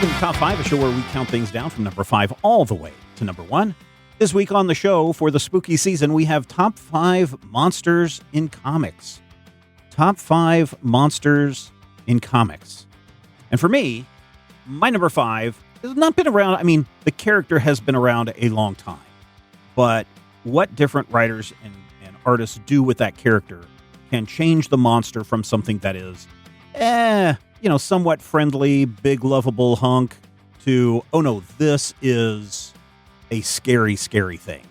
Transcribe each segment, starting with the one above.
Welcome to Top 5, a show where we count things down from number 5 all the way to number 1. This week on the show for the spooky season, we have Top 5 Monsters in Comics. Top 5 Monsters in Comics. And for me, my number 5 has not been around. I mean, the character has been around a long time. But what different writers and artists do with that character can change the monster from something that is, somewhat friendly, big, lovable hunk to, oh no, this is a scary, scary thing.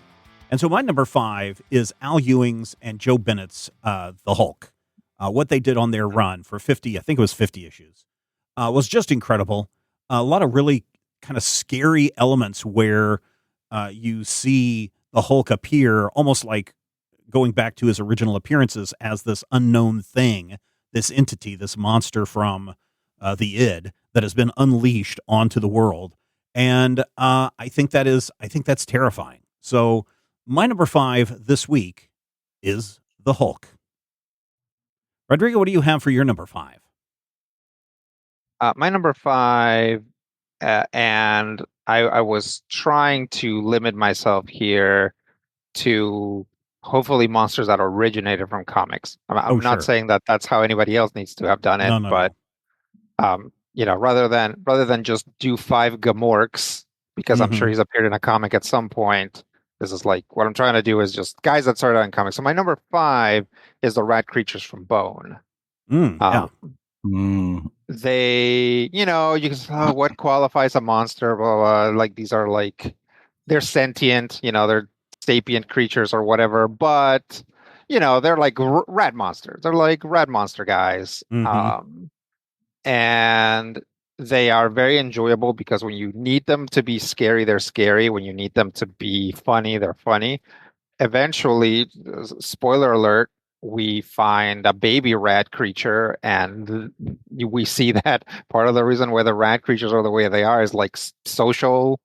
And so my number 5 is Al Ewing's and Joe Bennett's The Hulk. What they did on their run for 50, I think it was 50 issues, was just incredible. A lot of really kind of scary elements where you see the Hulk appear almost like going back to his original appearances as this unknown thing, this entity, this monster from the id that has been unleashed onto the world. And I think that's terrifying. So my number 5 this week is the Hulk. Rodrigo, what do you have for your number 5? My number 5, and I was trying to limit myself here to hopefully monsters that originated from comics. I'm not saying that that's how anybody else needs to have done it, but rather than just do 5 Gamorks, because I'm sure he's appeared in a comic at some point. This is like what I'm trying to do is just guys that started out in comics. So my number 5 is the rat creatures from Bone. They, you can say, what qualifies a monster? Blah, blah, blah. Like these are like they're sentient, they're sapient creatures or whatever, but they're like rat monsters. They're like rat monster guys. And they are very enjoyable because when you need them to be scary, they're scary. When you need them to be funny, they're funny. Eventually, spoiler alert, we find a baby rat creature, and we see that part of the reason why the rat creatures are the way they are is like social,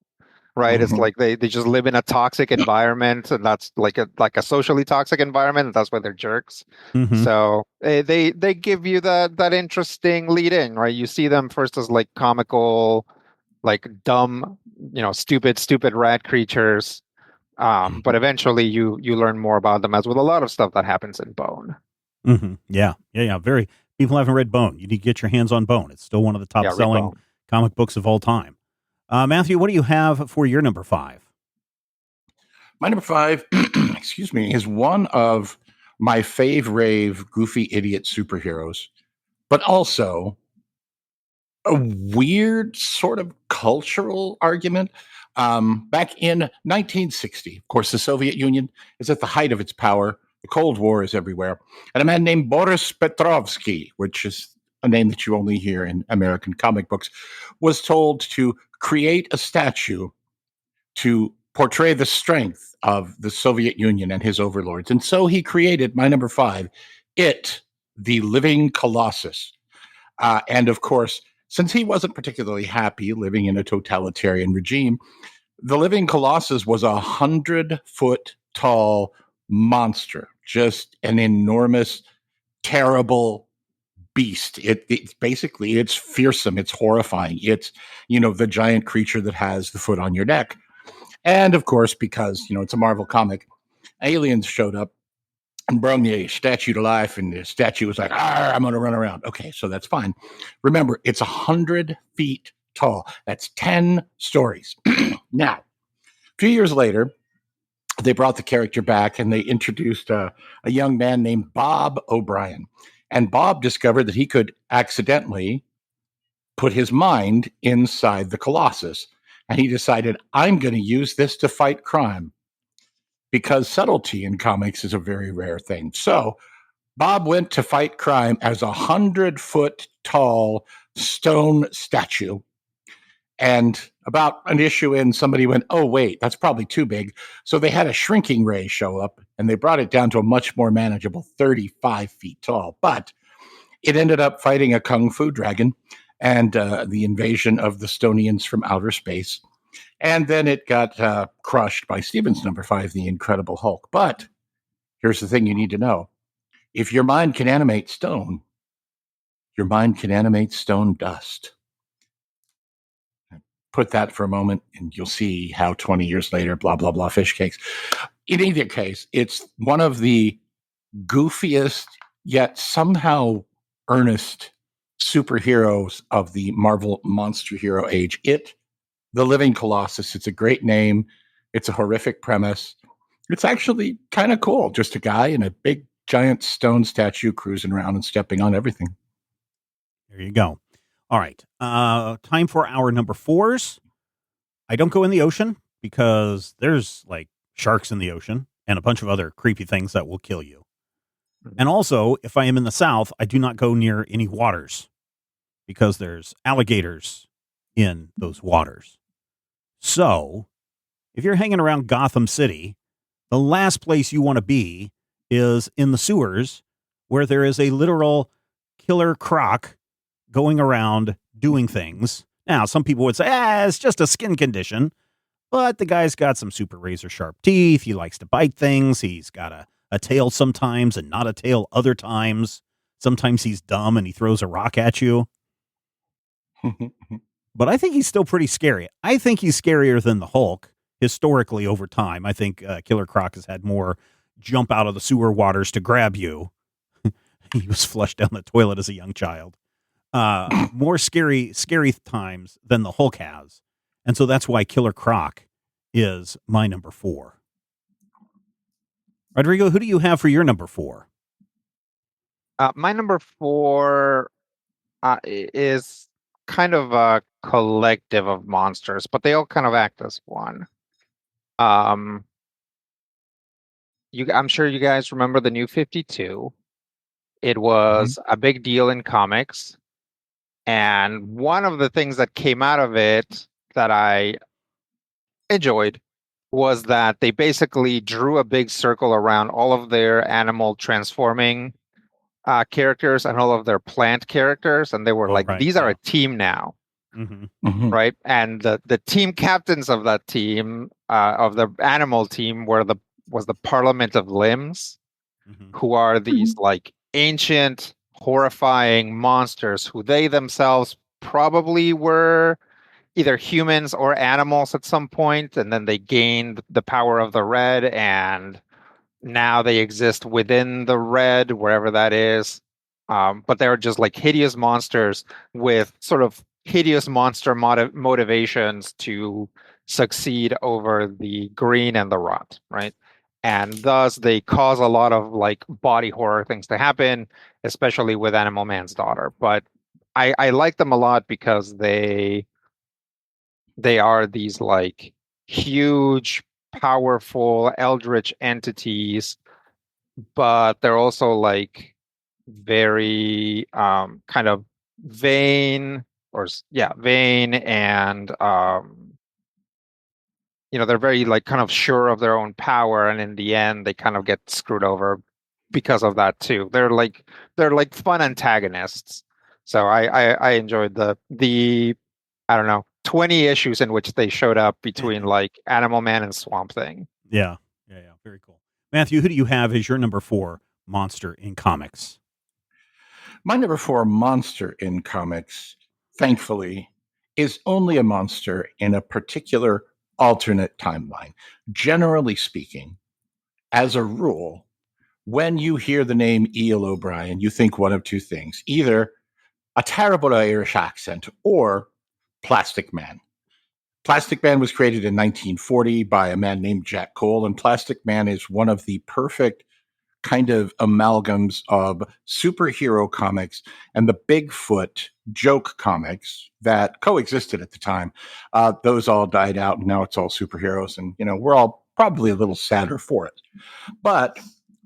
right? It's like they just live in a toxic environment, and that's like a socially toxic environment, and that's why they're jerks. So they give you that interesting lead in, right? You see them first as like comical, like dumb, stupid rat creatures. But eventually you learn more about them, as with a lot of stuff that happens in Bone. Yeah. Very. People haven't read Bone. You need to get your hands on Bone. It's still one of the top selling comic books of all time. Matthew, what do you have for your number 5? My number 5, is one of my fave-rave goofy idiot superheroes, but also a weird sort of cultural argument. Back in 1960, of course, the Soviet Union is at the height of its power. The Cold War is everywhere. And a man named Boris Petrovsky, which is a name that you only hear in American comic books, was told to create a statue to portray the strength of the Soviet Union and his overlords. And so he created my number 5, It, the Living Colossus. And of course, since he wasn't particularly happy living in a totalitarian regime, the Living Colossus was 100-foot tall monster, just an enormous, terrible beast. It's basically, it's fearsome, it's horrifying. It's, the giant creature that has the foot on your neck. And of course, because, it's a Marvel comic, aliens showed up and brought the statue to life, and the statue was like, I'm going to run around. Okay, so that's fine. Remember, it's 100 feet tall. That's 10 stories. Now, a few years later, they brought the character back, and they introduced a young man named Bob O'Brien. And Bob discovered that he could accidentally put his mind inside the Colossus. And he decided, I'm going to use this to fight crime, because subtlety in comics is a very rare thing. So Bob went to fight crime as 100-foot tall stone statue. And about an issue in, somebody went, oh, wait, that's probably too big. So they had a shrinking ray show up, and they brought it down to a much more manageable 35 feet tall. But it ended up fighting a kung fu dragon and the invasion of the Stonians from outer space. And then it got crushed by Stevens' number 5, The Incredible Hulk. But here's the thing you need to know. If your mind can animate stone, your mind can animate stone dust. put that for a moment, and you'll see how 20 years later, blah, blah, blah, fish cakes. In either case, it's one of the goofiest yet somehow earnest superheroes of the Marvel monster hero age. The Living Colossus. It's a great name. It's a horrific premise. It's actually kind of cool. Just a guy in a big, giant stone statue cruising around and stepping on everything. There you go. All right. Time for our number 4s. I don't go in the ocean because there's like sharks in the ocean and a bunch of other creepy things that will kill you. And also, if I am in the South, I do not go near any waters because there's alligators in those waters. So if you're hanging around Gotham City, the last place you want to be is in the sewers where there is a literal killer croc going around doing things. Now, some people would say, it's just a skin condition, but the guy's got some super razor sharp teeth. He likes to bite things. He's got a tail sometimes and not a tail other times. Sometimes he's dumb and he throws a rock at you. But I think he's still pretty scary. I think he's scarier than the Hulk historically over time. I think Killer Croc has had more jump out of the sewer waters to grab you. He was flushed down the toilet as a young child. More scary times than the Hulk has. And so that's why Killer Croc is my number 4. Rodrigo, who do you have for your number 4? My number 4 is kind of a collective of monsters, but they all kind of act as one. I'm sure you guys remember the New 52. It was a big deal in comics. And one of the things that came out of it that I enjoyed was that they basically drew a big circle around all of their animal transforming characters and all of their plant characters. And they were these are a team now. Right? And the team captains of that team, of the animal team, was the Parliament of Limbs, who are these like ancient, horrifying monsters who they themselves probably were either humans or animals at some point, and then they gained the power of the red, and now they exist within the red, wherever that is. But they're just like hideous monsters with sort of hideous monster motivations to succeed over the green and the rot, right? And thus they cause a lot of like body horror things to happen, especially with Animal Man's daughter. But I like them a lot because they are these like huge, powerful, eldritch entities, but they're also like very kind of vain and they're very like kind of sure of their own power, and in the end they kind of get screwed over because of that too. They're like fun antagonists. So I enjoyed the I don't know 20 issues in which they showed up between like Animal Man and Swamp Thing. Yeah. Very cool. Matthew, who do you have as your number 4 monster in comics? My number 4 monster in comics, thankfully, is only a monster in a particular alternate timeline. Generally speaking, as a rule, when you hear the name E.L. O'Brien, you think one of two things: either a terrible Irish accent or Plastic Man. Plastic Man was created in 1940 by a man named Jack Cole, and Plastic Man is one of the perfect kind of amalgams of superhero comics and the Bigfoot joke comics that coexisted at the time. Those all died out, and now it's all superheroes, and we're all probably a little sadder for it. But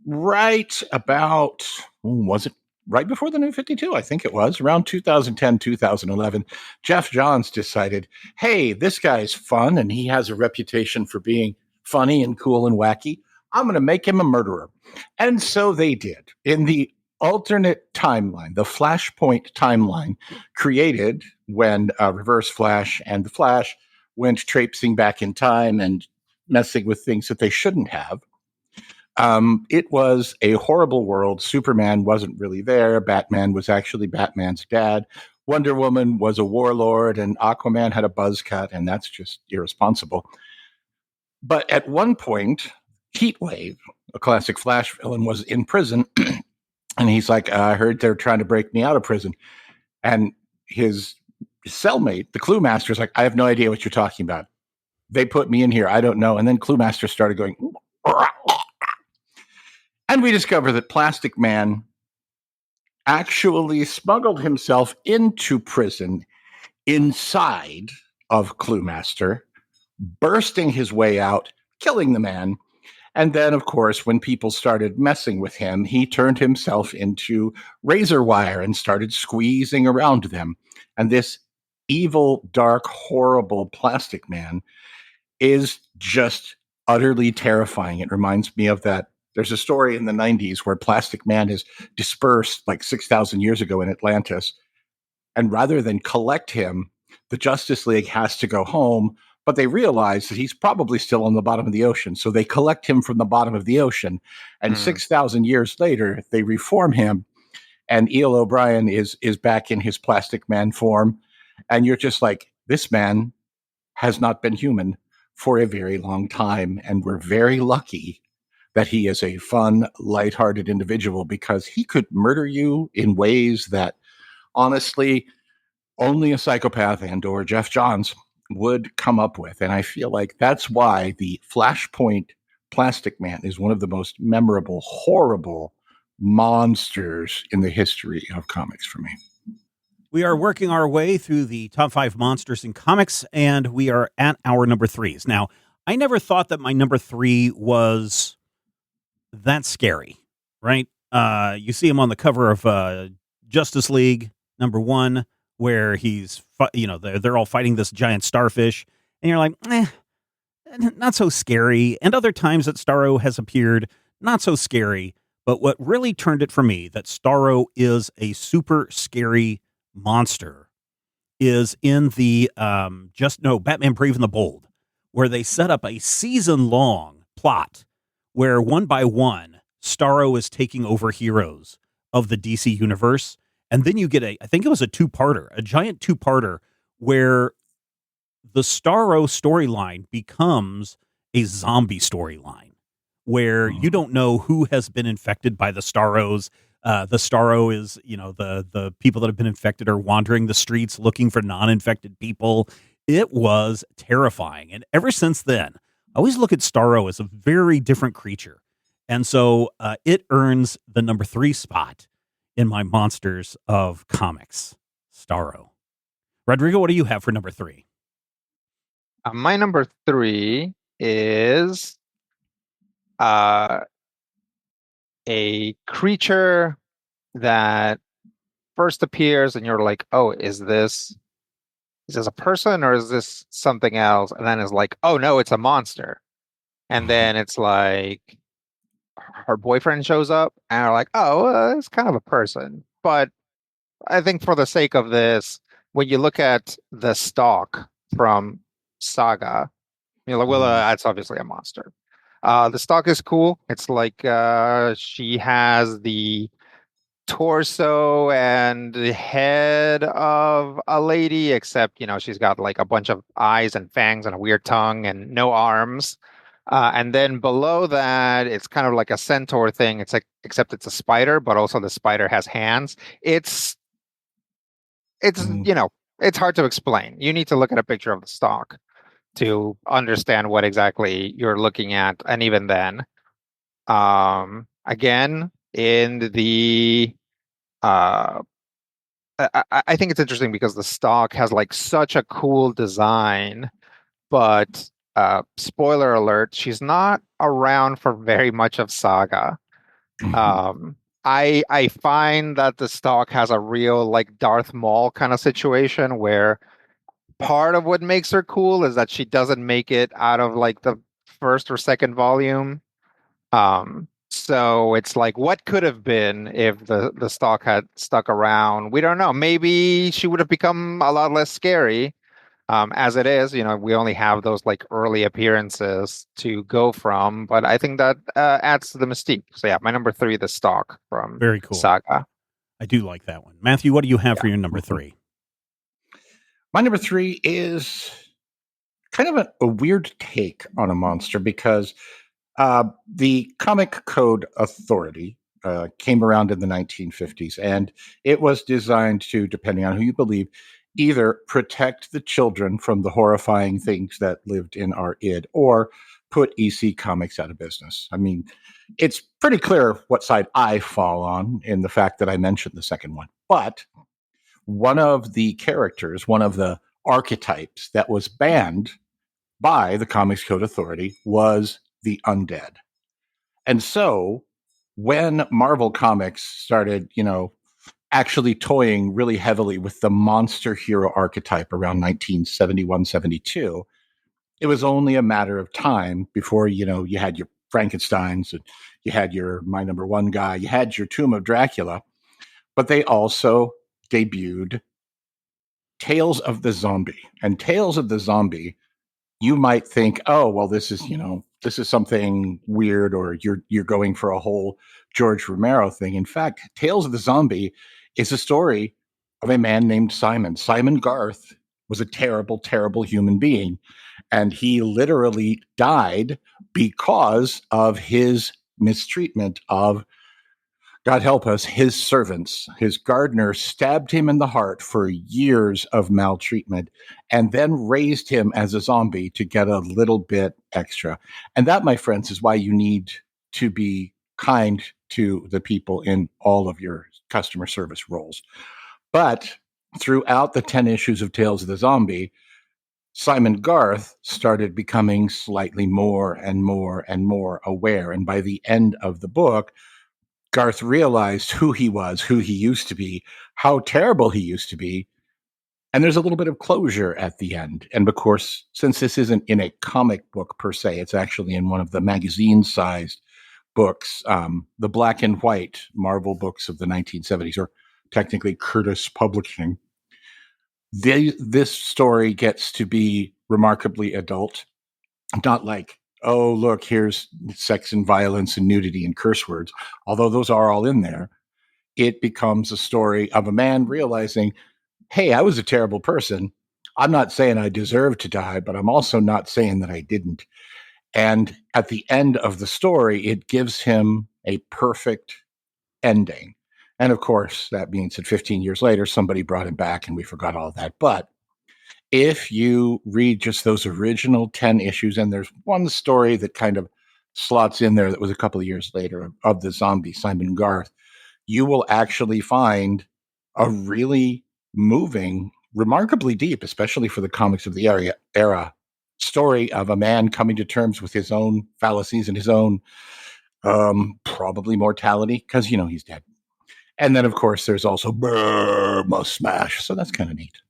right about, was it right before the New 52? I think it was around 2010, 2011. Jeff Johns decided, hey, this guy's fun, and he has a reputation for being funny and cool and wacky. I'm going to make him a murderer. And so they did. In the alternate timeline, the Flashpoint timeline created when Reverse Flash and the Flash went traipsing back in time and messing with things that they shouldn't have. It was a horrible world. Superman wasn't really there. Batman was actually Batman's dad. Wonder Woman was a warlord and Aquaman had a buzz cut, and that's just irresponsible. But at one point, Heatwave, a classic Flash villain, was in prison, and he's like, I heard they're trying to break me out of prison. And his cellmate, the Clue Master, is like, I have no idea what you're talking about. They put me in here. I don't know. And then Clue Master started going, and we discover that Plastic Man actually smuggled himself into prison inside of Clue Master, bursting his way out, killing the man. And then, of course, when people started messing with him, he turned himself into razor wire and started squeezing around them. And this evil, dark, horrible Plastic Man is just utterly terrifying. It reminds me of that. There's a story in the 90s where Plastic Man is dispersed like 6,000 years ago in Atlantis. And rather than collect him, the Justice League has to go home, but they realize that he's probably still on the bottom of the ocean. So they collect him from the bottom of the ocean. And 6,000 years later, they reform him. And E.L. O'Brien is back in his Plastic Man form. And you're just like, this man has not been human for a very long time. And we're very lucky that he is a fun, lighthearted individual, because he could murder you in ways that, honestly, only a psychopath and or Jeff Johns would come up with. And I feel like that's why the Flashpoint Plastic Man is one of the most memorable, horrible monsters in the history of comics for me. We are working our way through the top 5 monsters in comics, and we are at our number 3s. Now, I never thought that my number 3 was that scary, right? You see him on the cover of Justice League #1, where he's, they're all fighting this giant starfish, and you're like, not so scary. And other times that Starro has appeared, not so scary. But what really turned it for me, that Starro is a super scary monster, is in the Batman Brave and the Bold, where they set up a season-long plot where one by one, Starro is taking over heroes of the DC universe. And then you get I think it was a giant two-parter, where the Starro storyline becomes a zombie storyline, where you don't know who has been infected by the Starros. The Starro is, the people that have been infected are wandering the streets looking for non-infected people. It was terrifying. And ever since then, I always look at Starro as a very different creature. And so it earns the number 3 spot in my monsters of comics, Starro. Rodrigo, what do you have for number 3? My number 3 is a creature that first appears and you're like, oh, is this a person or is this something else? And then it's like, oh no, it's a monster. And then it's like her boyfriend shows up and are like, oh, it's kind of a person. But I think for the sake of this, when you look at the Stalk from Saga, you're like, well, that's obviously a monster. The Stalk is cool. It's like she has the torso and the head of a lady, except, she's got like a bunch of eyes and fangs and a weird tongue and no arms. And then below that, it's kind of like a centaur thing. It's like, except it's a spider, but also the spider has hands. It's it's hard to explain. You need to look at a picture of the Stalk to understand what exactly you're looking at. And even then, again, in the I think it's interesting because the Stalk has like such a cool design, but spoiler alert, she's not around for very much of Saga. I find that the Stalk has a real like Darth Maul kind of situation where part of what makes her cool is that she doesn't make it out of like the first or second volume. So it's like, what could have been if the Stalk had stuck around? We don't know. Maybe she would have become a lot less scary. As it is, we only have those like early appearances to go from, but I think that adds to the mystique. So yeah, my number 3, the Stalk from Very cool. Saga. I do like that one. Matthew, what do you have for your number 3? My number 3 is kind of a weird take on a monster because the Comic Code Authority came around in the 1950s, and it was designed to, depending on who you believe, either protect the children from the horrifying things that lived in our id or put EC Comics out of business. I mean, it's pretty clear what side I fall on in the fact that I mentioned the second one. But one of the characters, one of the archetypes that was banned by the Comics Code Authority was the undead. And so when Marvel Comics started, actually toying really heavily with the monster hero archetype around 1971, 72, it was only a matter of time before, you had your Frankensteins, and you had your My Number One guy, you had your Tomb of Dracula, but they also debuted Tales of the Zombie. And Tales of the Zombie, you might think, oh, well, this is something weird, or you're going for a whole George Romero thing. In fact, Tales of the Zombie is a story of a man named Simon. Simon Garth was a terrible, terrible human being, and he literally died because of his mistreatment of, God help us, his servants. His gardener stabbed him in the heart for years of maltreatment and then raised him as a zombie to get a little bit extra. And that, my friends, is why you need to be kind to the people in all of your customer service roles. But throughout the 10 issues of Tales of the Zombie, Simon Garth started becoming slightly more and more and more aware. And by the end of the book, Garth realized who he was, who he used to be, how terrible he used to be. And there's a little bit of closure at the end. And of course, since this isn't in a comic book per se, it's actually in one of the magazine-sized books, the black and white Marvel books of the 1970s, or technically Curtis Publishing. This story gets to be remarkably adult, not like, oh, look, here's sex and violence and nudity and curse words, although those are all in there. It becomes a story of a man realizing, hey, I was a terrible person. I'm not saying I deserved to die, but I'm also not saying that I didn't. And at the end of the story, it gives him a perfect ending. And of course, that means that 15 years later, somebody brought him back and we forgot all that. But if you read just those original 10 issues, and there's one story that kind of slots in there that was a couple of years later of the zombie, Simon Garth, you will actually find a really moving, remarkably deep, especially for the comics of the era, story of a man coming to terms with his own fallacies and his own probably mortality, because, he's dead. And then, of course, there's also Burma Smash. So that's kind of neat.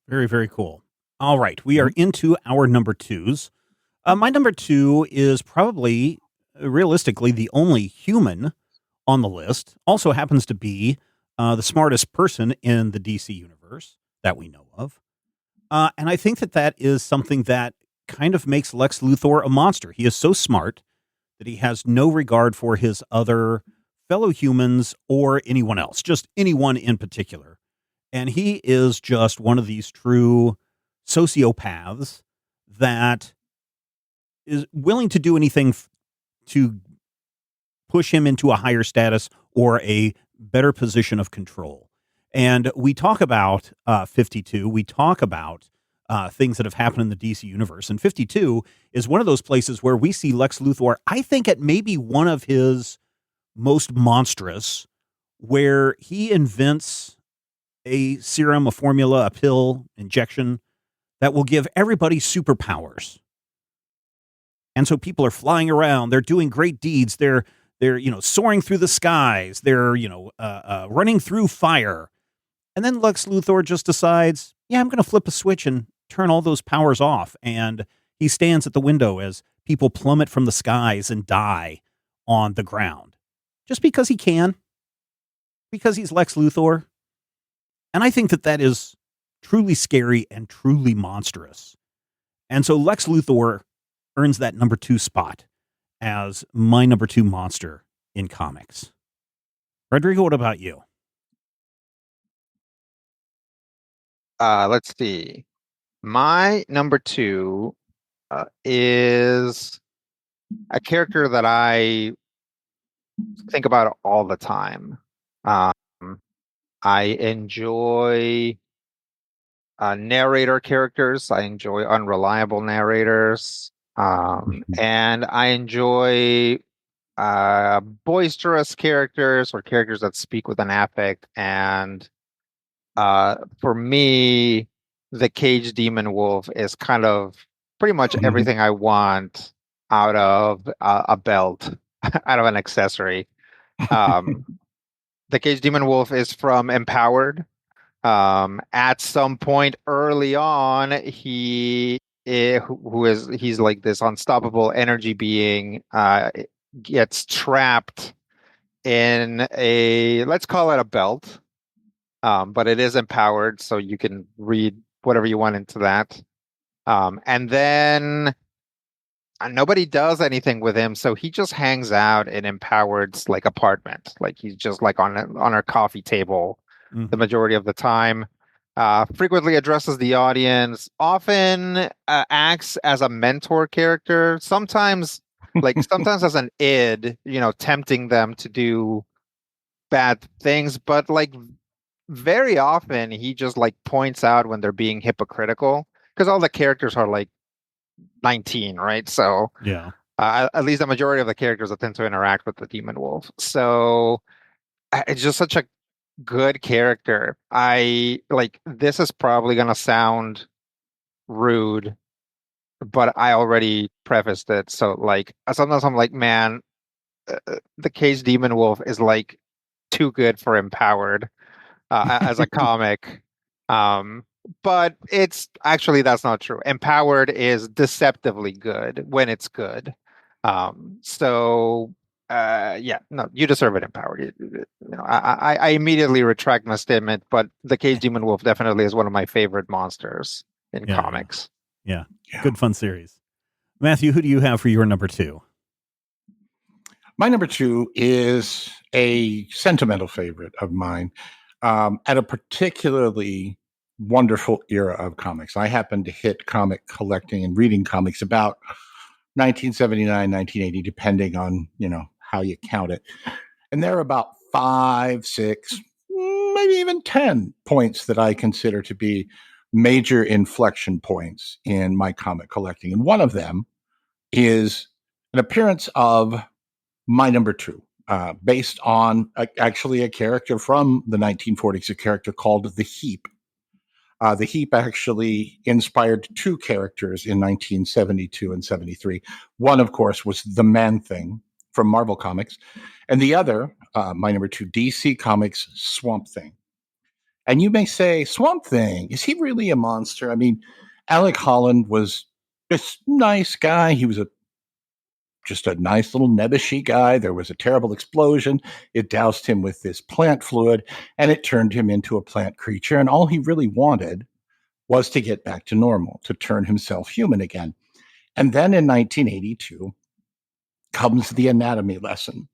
Very, very cool. All right. We are into our number 2s. My number 2 is probably, realistically, the only human on the list. Also happens to be the smartest person in the DC universe that we know of. And I think that is something that kind of makes Lex Luthor a monster. He is so smart that he has no regard for his other fellow humans or anyone else, just anyone in particular. And he is just one of these true sociopaths that is willing to do anything to push him into a higher status or a better position of control. And we talk about 52. We talk about things that have happened in the DC universe. And 52 is one of those places where we see Lex Luthor, I think, at maybe one of his most monstrous, where he invents a serum, a formula, a pill, injection that will give everybody superpowers. And so people are flying around. They're doing great deeds. They're soaring through the skies. They're, running through fire. And then Lex Luthor just decides, yeah, I'm going to flip a switch and turn all those powers off. And he stands at the window as people plummet from the skies and die on the ground. Just because he can. Because he's Lex Luthor. And I think that is truly scary and truly monstrous. And so Lex Luthor earns that number 2 spot as my number 2 monster in comics. Rodrigo, what about you? Let's see. My number 2 is a character that I think about all the time. Um, I enjoy narrator characters. I enjoy unreliable narrators. And I enjoy boisterous characters or characters that speak with an affect. And for me, the Cage Demon Wolf is kind of pretty much everything I want out of a belt, out of an accessory. Um, the Cage Demon Wolf is from Empowered. At some point early on, he's like this unstoppable energy being, gets trapped in a, let's call it a belt. But it is empowered, so you can read whatever you want into that. And then nobody does anything with him, so he just hangs out in Empowered's like apartment, like he's just like on our coffee table the majority of the time. Frequently addresses the audience, often acts as a mentor character, sometimes as an id, tempting them to do bad things, but like very often he just like points out when they're being hypocritical because all the characters are like 19, right? So Yeah. at least the majority of the characters that tend to interact with the demon wolf. So it's just such a good character. I like, this is probably gonna sound rude, but I already prefaced it. So like sometimes I'm like, man, the Cage Demon Wolf is like too good for Empowered as a comic. But it's actually, that's not true. Empowered is deceptively good when it's good. So yeah, no, you deserve it, Empowered. I immediately retract my statement, but the Cage Demon Wolf definitely is one of my favorite monsters in comics. Yeah. Good fun series. Matthew, who do you have for your number 2? My number 2 is a sentimental favorite of mine, at a particularly wonderful era of comics. I happened to hit comic collecting and reading comics about 1979, 1980, depending on, how you count it. And there are about 5, 6, maybe even 10 points that I consider to be major inflection points in my comic collecting. And one of them is an appearance of my number 2, based on actually a character from the 1940s, a character called the Heap. The Heap actually inspired 2 characters in 1972 and 73. One, of course, was the Man-Thing from Marvel Comics, and the other, my number 2, DC Comics Swamp Thing. And you may say, Swamp Thing, is he really a monster? I mean, Alec Holland was this nice guy. He was just a nice little nebbishy guy. There was a terrible explosion. It doused him with this plant fluid, and it turned him into a plant creature. And all he really wanted was to get back to normal, to turn himself human again. And then in 1982 comes the anatomy lesson.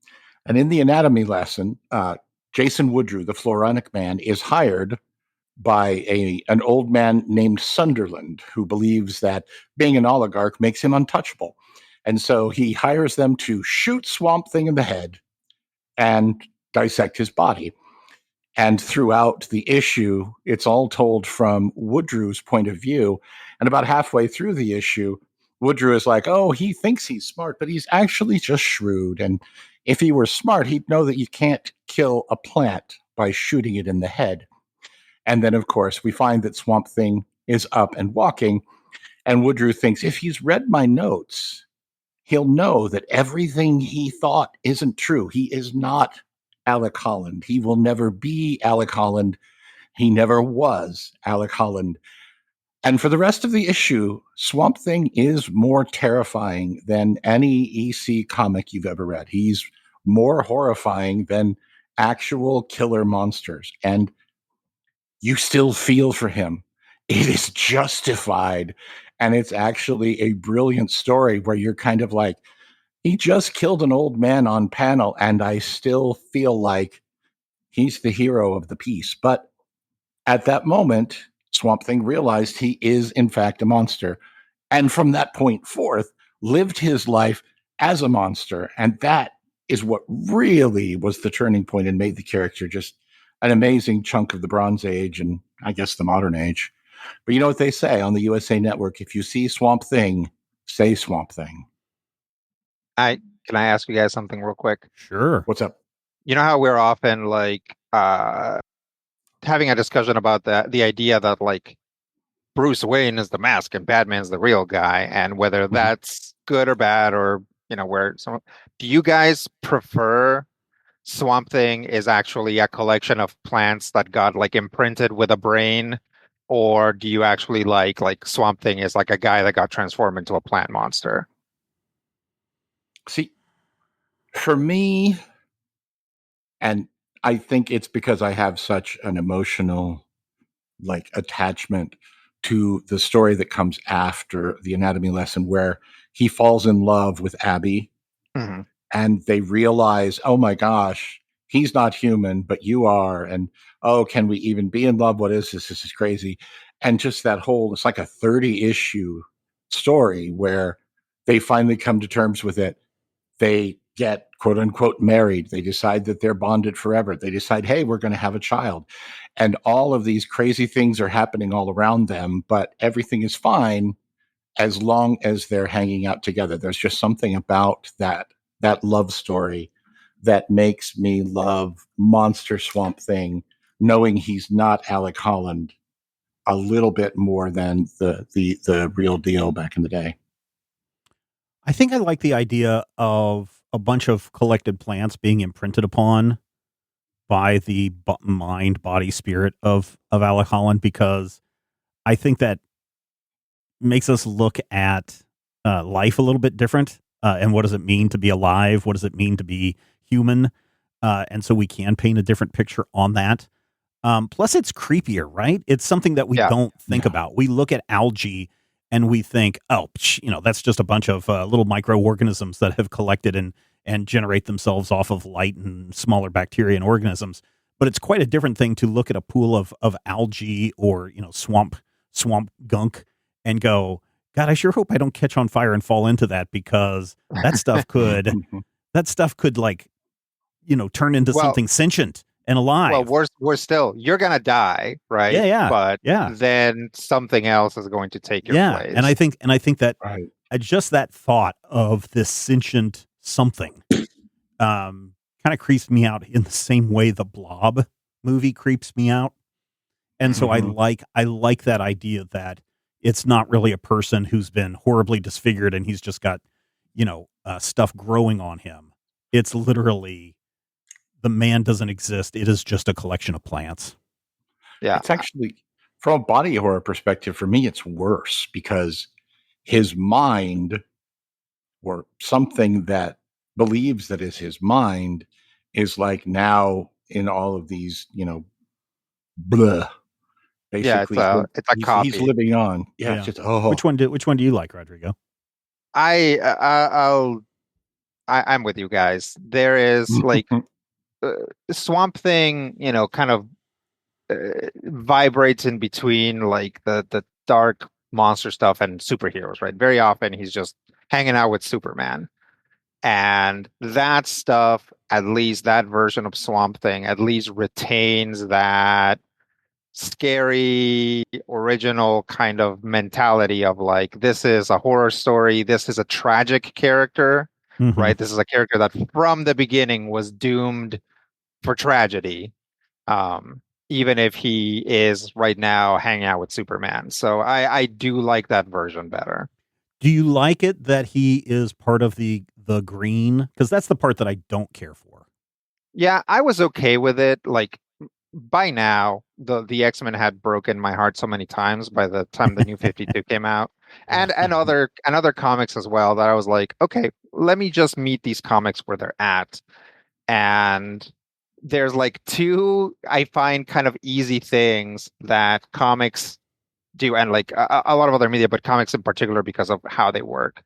And in the anatomy lesson, Jason Woodrue, the Floronic Man, is hired by an old man named Sunderland, who believes that being an oligarch makes him untouchable. And so he hires them to shoot Swamp Thing in the head and dissect his body. And throughout the issue, it's all told from Woodrue's point of view. And about halfway through the issue, Woodrue is like, oh, he thinks he's smart, but he's actually just shrewd. And if he were smart, he'd know that you can't kill a plant by shooting it in the head. And then, of course, we find that Swamp Thing is up and walking. And Woodrue thinks if he's read my notes, he'll know that everything he thought isn't true. He is not Alec Holland. He will never be Alec Holland. He never was Alec Holland. And for the rest of the issue, Swamp Thing is more terrifying than any EC comic you've ever read. He's more horrifying than actual killer monsters. And you still feel for him. It is justified. And it's actually a brilliant story where you're kind of like, he just killed an old man on panel, and I still feel like he's the hero of the piece. But at that moment, Swamp Thing realized he is, in fact, a monster. And from that point forth, lived his life as a monster. And that is what really was the turning point and made the character just an amazing chunk of the Bronze Age and I guess the modern age. But you know what they say on the USA Network? If you see Swamp Thing, say Swamp Thing. Can I ask you guys something real quick? Sure. What's up? You know how we're often like having a discussion about the idea that like Bruce Wayne is the mask and Batman's the real guy, and whether that's good or bad, or where some. Do you guys prefer Swamp Thing is actually a collection of plants that got like imprinted with a brain, or do you actually like Swamp Thing is like a guy that got transformed into a plant monster? See, for me, and I think it's because I have such an emotional attachment to the story that comes after the anatomy lesson where he falls in love with Abby and they realize, oh my gosh, he's not human, but you are. And oh, can we even be in love? What is this? This is crazy. And just that whole, it's like a 30 issue story where they finally come to terms with it. They get quote unquote married. They decide that they're bonded forever. They decide, hey, we're going to have a child. And all of these crazy things are happening all around them, but everything is fine as long as they're hanging out together. There's just something about that love story that makes me love Monster Swamp Thing, knowing he's not Alec Holland a little bit more than the real deal back in the day. I think I like the idea of a bunch of collected plants being imprinted upon by the mind, body, spirit of Alec Holland, because I think that makes us look at life a little bit different. And what does it mean to be alive? What does it mean to be human? And so we can paint a different picture on that. Plus, it's creepier, right? It's something that we don't think about. We look at algae and we think, oh, that's just a bunch of little microorganisms that have collected and generate themselves off of light and smaller bacteria and organisms. But it's quite a different thing to look at a pool of algae or swamp gunk and go, God, I sure hope I don't catch on fire and fall into that, because that stuff could turn into something sentient and alive. Well, we're still, you're gonna die, right? Yeah. But then something else is going to take your place. And I think that just that thought of this sentient something kind of creeps me out in the same way the Blob movie creeps me out. And so I like that idea that it's not really a person who's been horribly disfigured and he's just got, stuff growing on him. It's literally, the man doesn't exist. It is just a collection of plants. Yeah. It's actually, from a body horror perspective, for me, it's worse because his mind, or something that believes that is his mind, is like now in all of these, blah. Basically, it's a copy. He's living on. Yeah. It's just, Which one do you like, Rodrigo? I'm with you guys. There is like Swamp Thing, kind of vibrates in between like the dark monster stuff and superheroes, right? Very often he's just hanging out with Superman. And that stuff, at least that version of Swamp Thing, at least retains that scary original kind of mentality of like, this is a horror story, this is a tragic character, right? This is a character that from the beginning was doomed for tragedy, even if he is right now hanging out with Superman. So I do like that version better. Do you like it that he is part of the green? Because that's the part that I don't care for. Yeah, I was okay with it. Like, by now, the X-Men had broken my heart so many times by the time the New 52 came out, and other comics as well, that I was like, okay, let me just meet these comics where they're at. And there's like two, I find, kind of easy things that comics do, and like a lot of other media, but comics in particular, because of how they work,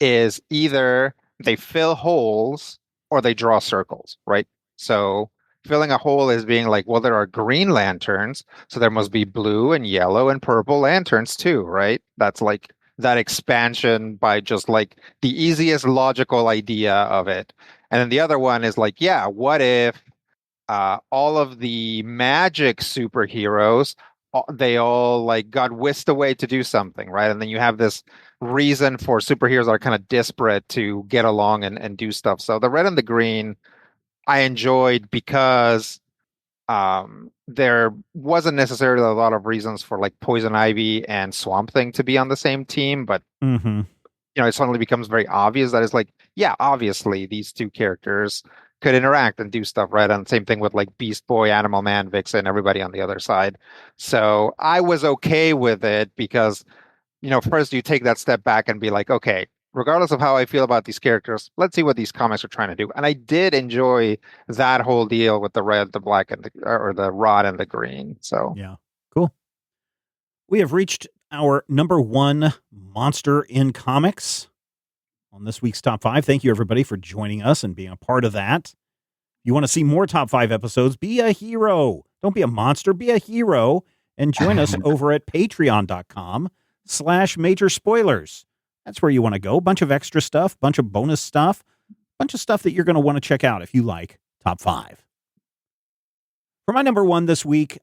is either they fill holes or they draw circles, right? So filling a hole as being like, well, there are green lanterns, so there must be blue and yellow and purple lanterns too, right? That's like that expansion by just like the easiest logical idea of it. And then the other one is like, yeah, what if all of the magic superheroes, they all like got whisked away to do something, right? And then you have this reason for superheroes that are kind of disparate to get along and do stuff. So the red and the green I enjoyed because there wasn't necessarily a lot of reasons for like Poison Ivy and Swamp Thing to be on the same team, but Mm-hmm. it suddenly becomes very obvious that it's like, yeah, obviously these two characters could interact and do stuff, right? And same thing with like Beast Boy, Animal Man, Vixen, everybody on the other side. So I was okay with it because, first you take that step back and be like, okay, regardless of how I feel about these characters, let's see what these comics are trying to do. And I did enjoy that whole deal with the red, the black, and or the rod and the green. So Yeah. Cool. We have reached our number one monster in comics on this week's top 5. Thank you, everybody, for joining us and being a part of that. You want to see more top 5 episodes? Be a hero. Don't be a monster. Be a hero. And join us over at patreon.com/major spoilers. That's where you want to go. Bunch of extra stuff, bunch of bonus stuff, bunch of stuff that you're going to want to check out if you like top 5. For my number one this week,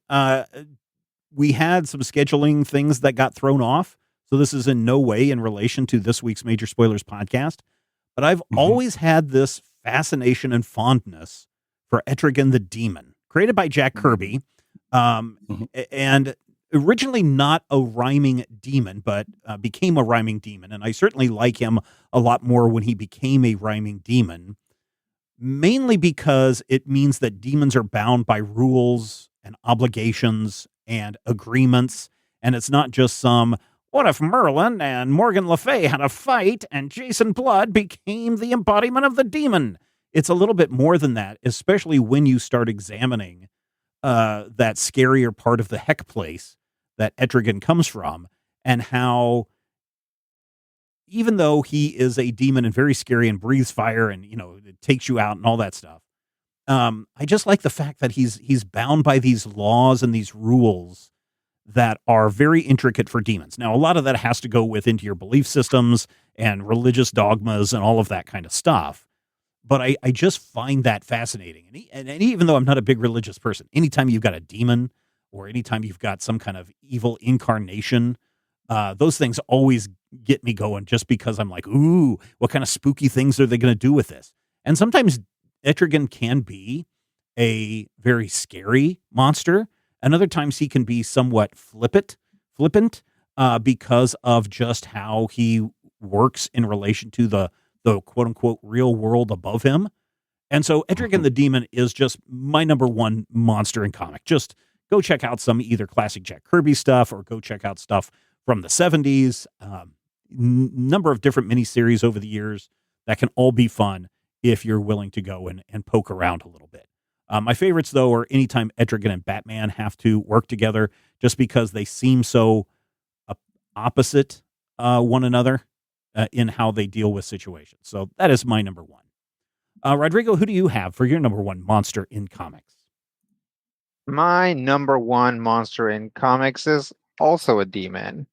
we had some scheduling things that got thrown off. So this is in no way in relation to this week's Major Spoilers podcast. But I've always had this fascination and fondness for Etrigan the Demon, created by Jack Kirby. And originally not a rhyming demon, but became a rhyming demon. And I certainly like him a lot more when he became a rhyming demon, mainly because it means that demons are bound by rules and obligations and agreements. And it's not just some, what if Merlin and Morgan Le Fay had a fight and Jason Blood became the embodiment of the demon? It's a little bit more than that, especially when you start examining that scarier part of the heck place that Etrigan comes from, and how even though he is a demon and very scary and breathes fire and, it takes you out and all that stuff, I just like the fact that he's bound by these laws and these rules that are very intricate for demons. Now, a lot of that has to go into your belief systems and religious dogmas and all of that kind of stuff. But I just find that fascinating. And even though I'm not a big religious person, anytime you've got a demon or anytime you've got some kind of evil incarnation, those things always get me going, just because I'm like, ooh, what kind of spooky things are they going to do with this? And sometimes Etrigan can be a very scary monster, and other times he can be somewhat flippant, because of just how he works in relation to the quote unquote real world above him. And so Etrigan the Demon is just my number one monster in comic. Just go check out some either classic Jack Kirby stuff or go check out stuff from the 70s. Number of different miniseries over the years that can all be fun if you're willing to go and poke around a little bit. My favorites, though, are anytime Etrigan and Batman have to work together, just because they seem so opposite one another in how they deal with situations. So that is my number one. Rodrigo, who do you have for your number one monster in comics? My number one monster in comics is also a demon.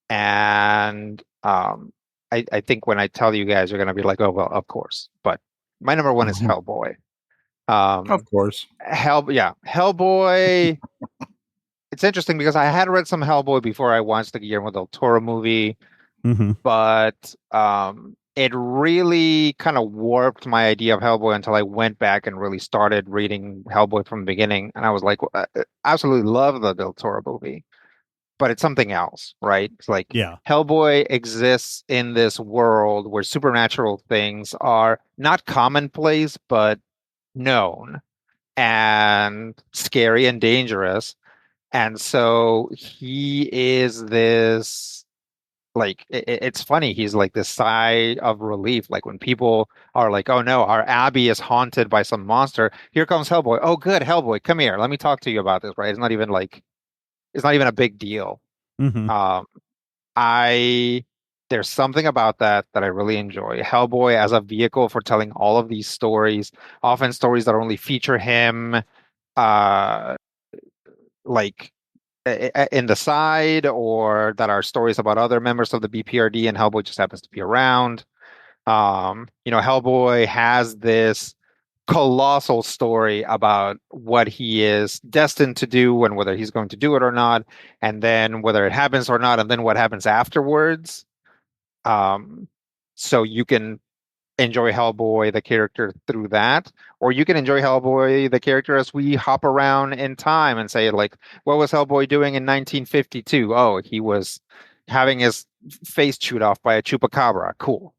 And I think when I tell you guys, you're going to be like, oh, well, of course. But my number one is Hellboy. Of course. Hellboy. It's interesting because I had read some Hellboy before I watched the Guillermo del Toro movie, but it really kind of warped my idea of Hellboy until I went back and really started reading Hellboy from the beginning. And I was like, I absolutely love the del Toro movie, but it's something else, right? It's like Hellboy exists in this world where supernatural things are not commonplace, but known and scary and dangerous. And so he is this, like, it's funny. He's like this sigh of relief. Like when people are like, oh no, our Abbey is haunted by some monster. Here comes Hellboy. Oh, good. Hellboy, come here. Let me talk to you about this, right? It's not even a big deal. I there's something about that that I really enjoy. Hellboy as a vehicle for telling all of these stories, often stories that only feature him, uh, like in the side, or that are stories about other members of the BPRD, and Hellboy just happens to be around. Hellboy has this colossal story about what he is destined to do and whether he's going to do it or not, and then whether it happens or not, and then what happens afterwards. Um, so you can enjoy Hellboy, the character, through that, or you can enjoy Hellboy, the character, as we hop around in time and say, like, what was Hellboy doing in 1952? Oh, he was having his face chewed off by a chupacabra. Cool.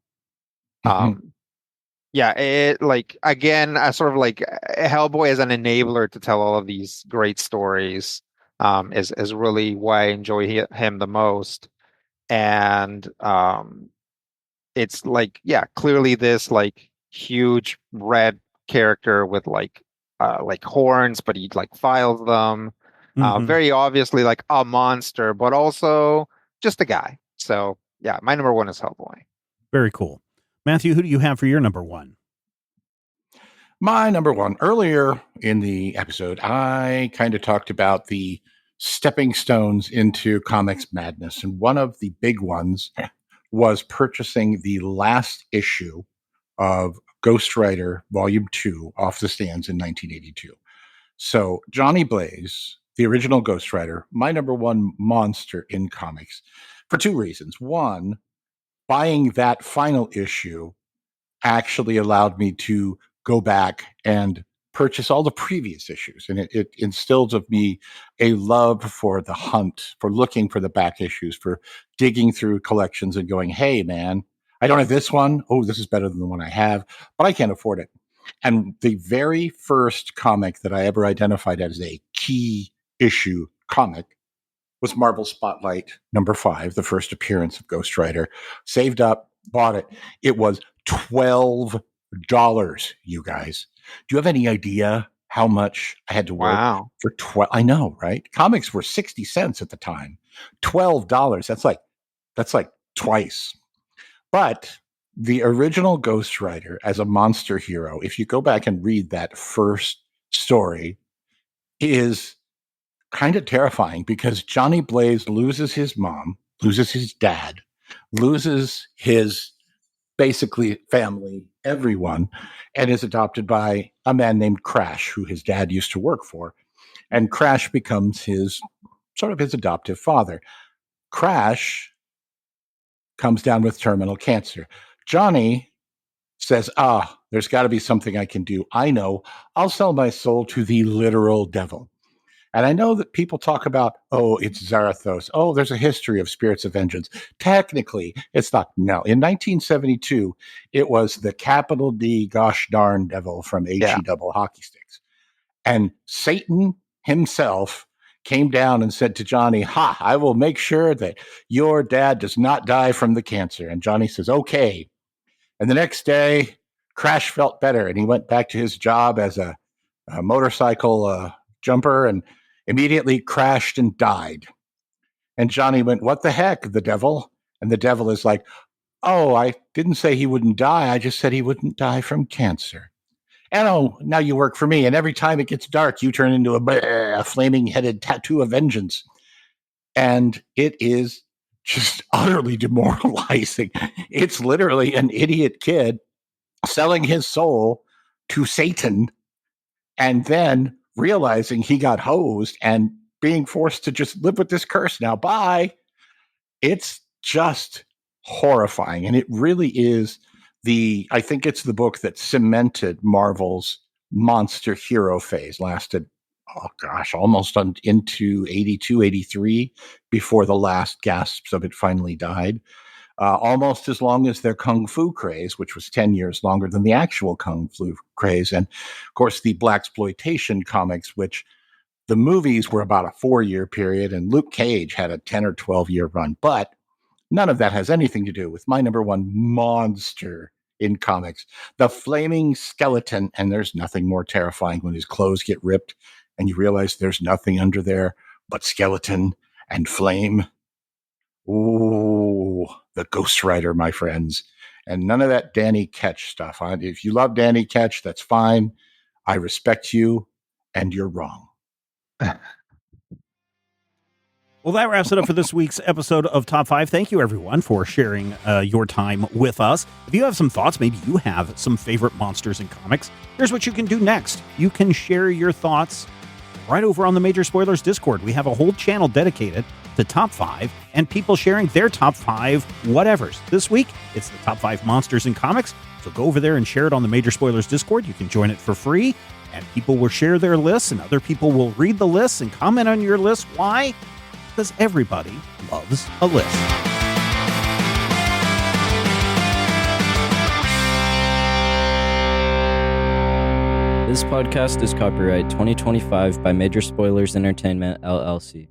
Yeah, it, like, again, I sort of like Hellboy as an enabler to tell all of these great stories, is really why I enjoy him the most. And it's like, yeah, clearly this like huge red character with like horns, but he like files them. Very obviously like a monster, but also just a guy. So yeah, my number one is Hellboy. Very cool. Matthew, who do you have for your number one? My number one, earlier in the episode, I kind of talked about the stepping stones into comics madness. And one of the big ones was purchasing the last issue of Ghost Rider Volume 2 off the stands in 1982. So Johnny Blaze, the original Ghost Rider, my number one monster in comics for two reasons. One, buying that final issue actually allowed me to go back and purchase all the previous issues. And it instilled of me a love for the hunt, for looking for the back issues, for digging through collections and going, hey, man, I don't have this one. Oh, this is better than the one I have, but I can't afford it. And the very first comic that I ever identified as a key issue comic was Marvel Spotlight number 5, the first appearance of Ghost Rider. Saved up, bought it. It was $12, you guys. Do you have any idea how much I had to work for 12? I know, right? Comics were 60 cents at the time. $12. That's like twice. But the original Ghost Rider as a monster hero, if you go back and read that first story, is kind of terrifying because Johnny Blaze loses his mom, loses his dad, loses his basically family, everyone, and is adopted by a man named Crash, who his dad used to work for. And Crash becomes his adoptive father. Crash comes down with terminal cancer. Johnny says, there's got to be something I can do. I know. I'll sell my soul to the literal devil. And I know that people talk about, it's Zarathos. Oh, there's a history of spirits of vengeance. Technically, it's not. No, in 1972, it was the capital D gosh darn devil from HE double hockey sticks. And Satan himself came down and said to Johnny, I will make sure that your dad does not die from the cancer. And Johnny says, okay. And the next day, Crash felt better, and he went back to his job as a motorcycle jumper and immediately crashed and died. And Johnny went, what the heck, the devil? And the devil is like, I didn't say he wouldn't die. I just said he wouldn't die from cancer. And now you work for me. And every time it gets dark, you turn into a flaming-headed tattoo of vengeance. And it is just utterly demoralizing. It's literally an idiot kid selling his soul to Satan and then realizing he got hosed and being forced to just live with this curse now. Bye. It's just horrifying. And it really is I think it's the book that cemented Marvel's monster hero phase. Lasted, almost into 82, 83 before the last gasps of it finally died. Almost as long as their Kung Fu craze, which was 10 years longer than the actual Kung Fu craze. And of course, the Blaxploitation comics, which the movies were about a 4-year period, and Luke Cage had a 10 or 12-year run. But none of that has anything to do with my number one monster in comics, the Flaming Skeleton. And there's nothing more terrifying when his clothes get ripped and you realize there's nothing under there but skeleton and flame. Ooh, the Ghost Rider, my friends. And none of that Danny Ketch stuff. If you love Danny Ketch, that's fine. I respect you, and you're wrong. Well, that wraps it up for this week's episode of Top 5. Thank you, everyone, for sharing your time with us. If you have some thoughts, maybe you have some favorite monsters in comics, here's what you can do next. You can share your thoughts right over on the Major Spoilers Discord. We have a whole channel dedicated to Top 5 and people sharing their Top 5 whatevers. This week, it's the Top 5 monsters in comics, so go over there and share it on the Major Spoilers Discord. You can join it for free, and people will share their lists, and other people will read the lists and comment on your list. Why? Because everybody loves a list. This podcast is copyright 2025 by Major Spoilers Entertainment, LLC.